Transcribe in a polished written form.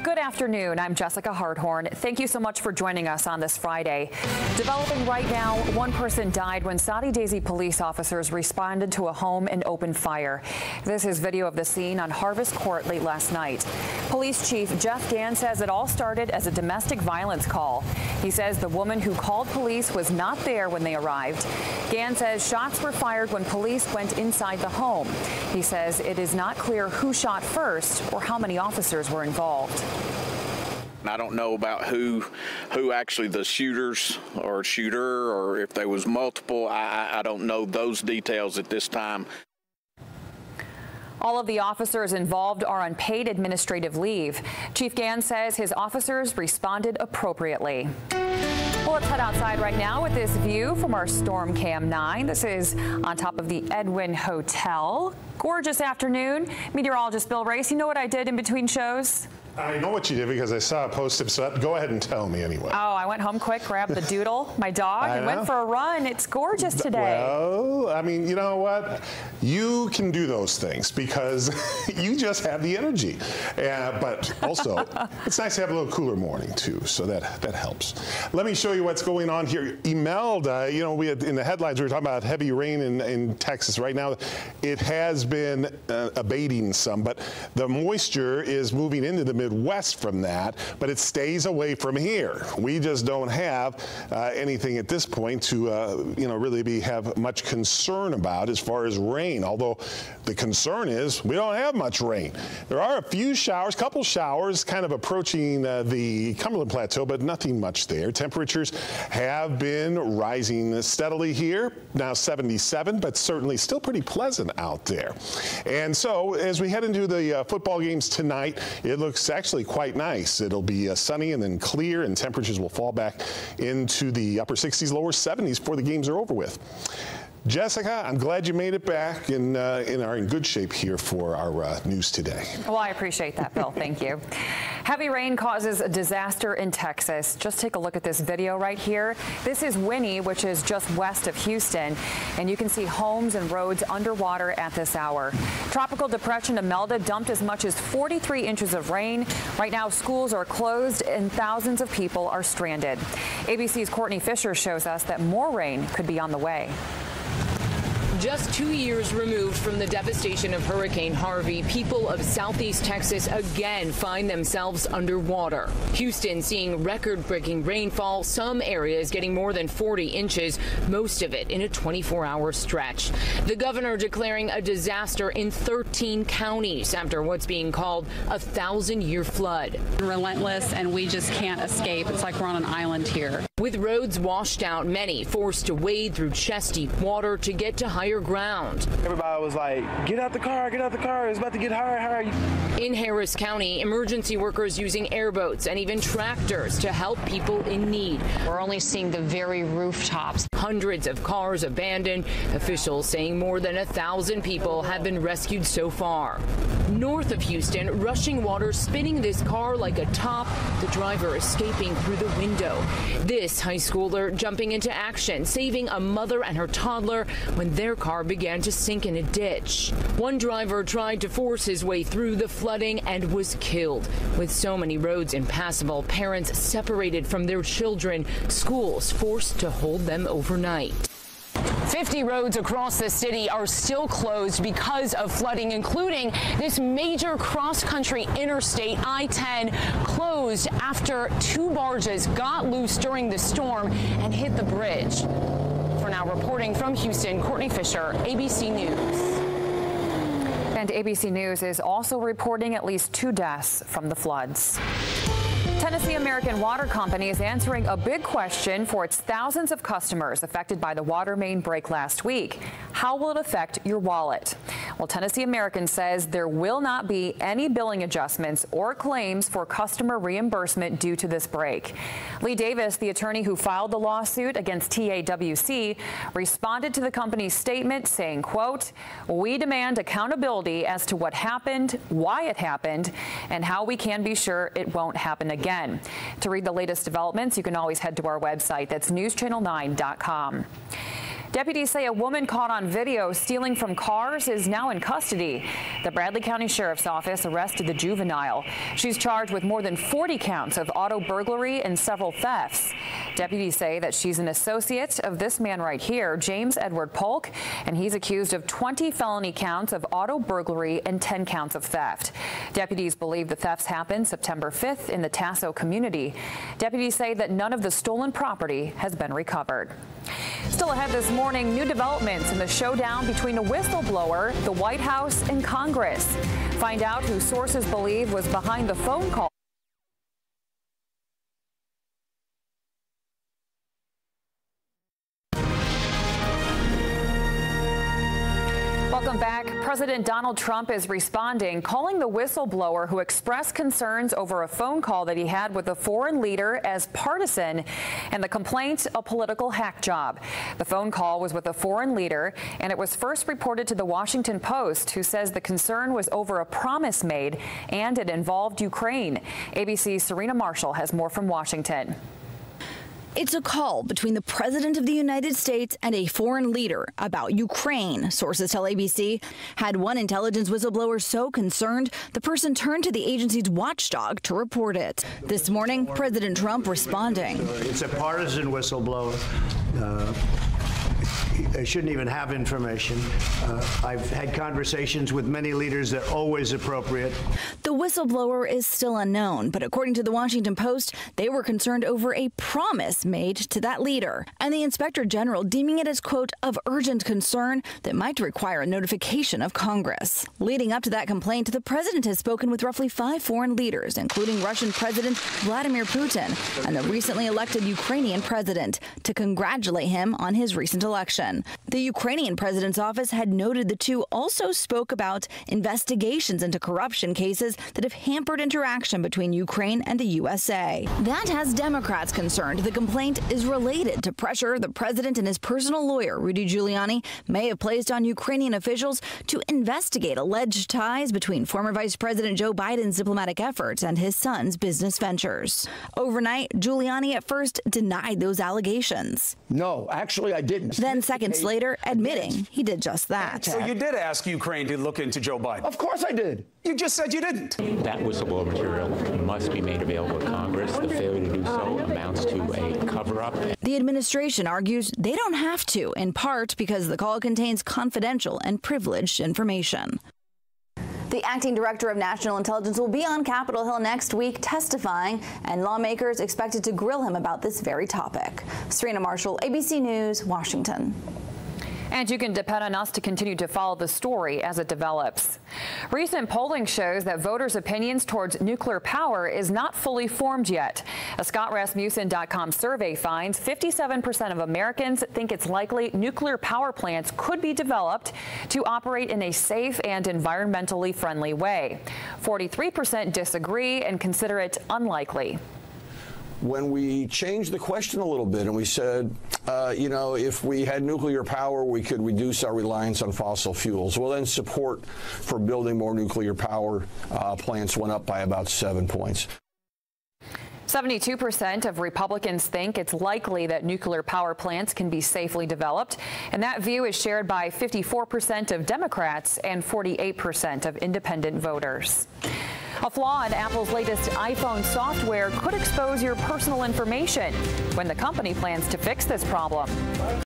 Good afternoon. I'm Jessica Hardhorn. Thank you so much for joining us on this Friday. Developing right now, one person died when Saudi Daisy police officers responded to a home and opened fire. This is video of the scene on Harvest Court late last night. Police Chief Jeff Gann says it all started as a domestic violence call. He says the woman who called police was not there when they arrived. Gann says shots were fired when police went inside the home. He says it is not clear who shot first or how many officers were involved. I don't know about who actually the shooters or shooter, or if there was multiple. I don't know those details at this time. All of the officers involved are on paid administrative leave. Chief Gann says his officers responded appropriately. Well, let's head outside right now with this view from our Storm Cam 9. This is on top of the Edwin Hotel. Gorgeous afternoon. Meteorologist Bill Race, you know what I did in between shows? I know what you did because I saw a post-it, so go ahead and tell me anyway. Oh, I went home quick, grabbed the doodle, my dog, and went for a run. It's gorgeous today. Well, I mean, you know what? You can do those things because you just have the energy. But also, it's nice to have a little cooler morning, too, so that helps. Let me show you what's going on here. Imelda, you know, we had in the headlines, we were talking about heavy rain in Texas. Right now, it has been abating some, but the moisture is moving into the Midwest from that, but it stays away from here. We just don't have anything at this point to, you know, really have much concern about as far as rain, although the concern is we don't have much rain. There are a few showers, couple showers kind of approaching the Cumberland Plateau, but nothing much there. Temperatures have been rising steadily here, now 77, but certainly still pretty pleasant out there. And so as we head into the football games tonight, it looks actually quite nice. It'll be sunny and then clear, and temperatures will fall back into the upper 60s, lower 70s before the games are over with. Jessica, I'm glad you made it back and are in good shape here for our news today. Well, I appreciate that, Bill. Thank you. Heavy rain causes a disaster in Texas. Just take a look at this video right here. This is Winnie, which is just west of Houston, and you can see homes and roads underwater at this hour. Tropical depression Imelda dumped as much as 43 inches of rain. Right now, schools are closed and thousands of people are stranded. ABC's Courtney Fisher shows us that more rain could be on the way. Just 2 years removed from the devastation of Hurricane Harvey, people of southeast Texas again find themselves underwater. Houston seeing record-breaking rainfall, some areas getting more than 40 inches, most of it in a 24-hour stretch. The governor declaring a disaster in 13 counties after what's being called a 1,000-year flood. Relentless, and we just can't escape. It's like we're on an island here. With roads washed out, many forced to wade through chest-deep water to get to higher ground. Everybody was like, get out the car, it's about to get higher. In Harris County, emergency workers using airboats and even tractors to help people in need. We're only seeing the very rooftops. Hundreds of cars abandoned, officials saying more than 1,000 people have been rescued so far. North of Houston, rushing water spinning this car like a top, the driver escaping through the window. This high schooler jumping into action, saving a mother and her toddler when their car began to sink in a ditch. One driver tried to force his way through the flooding and was killed. With so many roads impassable, parents separated from their children, schools forced to hold them overnight. 50 roads across the city are still closed because of flooding, including this major cross-country interstate, I-10, closed after 2 barges got loose during the storm and hit the bridge. For now, reporting from Houston, Courtney Fisher, ABC News. And ABC News is also reporting at least 2 deaths from the floods. Tennessee American Water Company is answering a big question for its thousands of customers affected by the water main break last week. How will it affect your wallet? Well, Tennessee American says there will not be any billing adjustments or claims for customer reimbursement due to this break. Lee Davis, the attorney who filed the lawsuit against TAWC, responded to the company's statement saying, quote, "We demand accountability as to what happened, why it happened, and how we can be sure it won't happen again." To read the latest developments, you can always head to our website. That's newschannel9.com. Deputies say a woman caught on video stealing from cars is now in custody. The Bradley County Sheriff's Office arrested the juvenile. She's charged with more than 40 counts of auto burglary and several thefts. Deputies say that she's an associate of this man right here, James Edward Polk, and he's accused of 20 felony counts of auto burglary and 10 counts of theft. Deputies believe the thefts happened September 5th in the Tasso community. Deputies say that none of the stolen property has been recovered. Still ahead this morning, new developments in the showdown between a whistleblower, the White House, and Congress. Find out who sources believe was behind the phone call. Welcome back. President Donald Trump is responding, calling the whistleblower who expressed concerns over a phone call that he had with a foreign leader as partisan, and the complaint a political hack job. The phone call was with a foreign leader, and it was first reported to the Washington Post, who says the concern was over a promise made and it involved Ukraine. ABC's Serena Marshall has more from Washington. It's a call between the President of the United States and a foreign leader about Ukraine. Sources tell ABC had one intelligence whistleblower so concerned, the person turned to the agency's watchdog to report it. This morning, President Trump responding. It's a partisan whistleblower. I shouldn't even have information. I've had conversations with many leaders that are always appropriate. The whistleblower is still unknown, but according to the Washington Post, they were concerned over a promise made to that leader, and the Inspector General deeming it as, quote, of urgent concern that might require a notification of Congress. Leading up to that complaint, the president has spoken with roughly 5 foreign leaders, including Russian President Vladimir Putin and the recently elected Ukrainian president, to congratulate him on his recent election. The Ukrainian president's office had noted the two also spoke about investigations into corruption cases that have hampered interaction between Ukraine and the USA. That has Democrats concerned the complaint is related to pressure the president and his personal lawyer, Rudy Giuliani, may have placed on Ukrainian officials to investigate alleged ties between former Vice President Joe Biden's diplomatic efforts and his son's business ventures. Overnight, Giuliani at first denied those allegations. No, actually, I didn't. Then seconds later, admitting he did just that. So you did ask Ukraine to look into Joe Biden? Of course I did. You just said you didn't. That whistleblower material must be made available to Congress. The failure to do so amounts to a cover-up. The administration argues they don't have to, in part because the call contains confidential and privileged information. The acting director of national intelligence will be on Capitol Hill next week testifying, and lawmakers expected to grill him about this very topic. Serena Marshall, ABC News, Washington. And you can depend on us to continue to follow the story as it develops. Recent polling shows that voters' opinions towards nuclear power is not fully formed yet. A ScottRasmussen.com survey finds 57% of Americans think it's likely nuclear power plants could be developed to operate in a safe and environmentally friendly way. 43% disagree and consider it unlikely. When we changed the question a little bit and we said, if we had nuclear power, we could reduce our reliance on fossil fuels. Well, then support for building more nuclear power plants went up by about 7 points. 72% of Republicans think it's likely that nuclear power plants can be safely developed, and that view is shared by 54% of Democrats and 48% of independent voters. A flaw in Apple's latest iPhone software could expose your personal information when the company plans to fix this problem.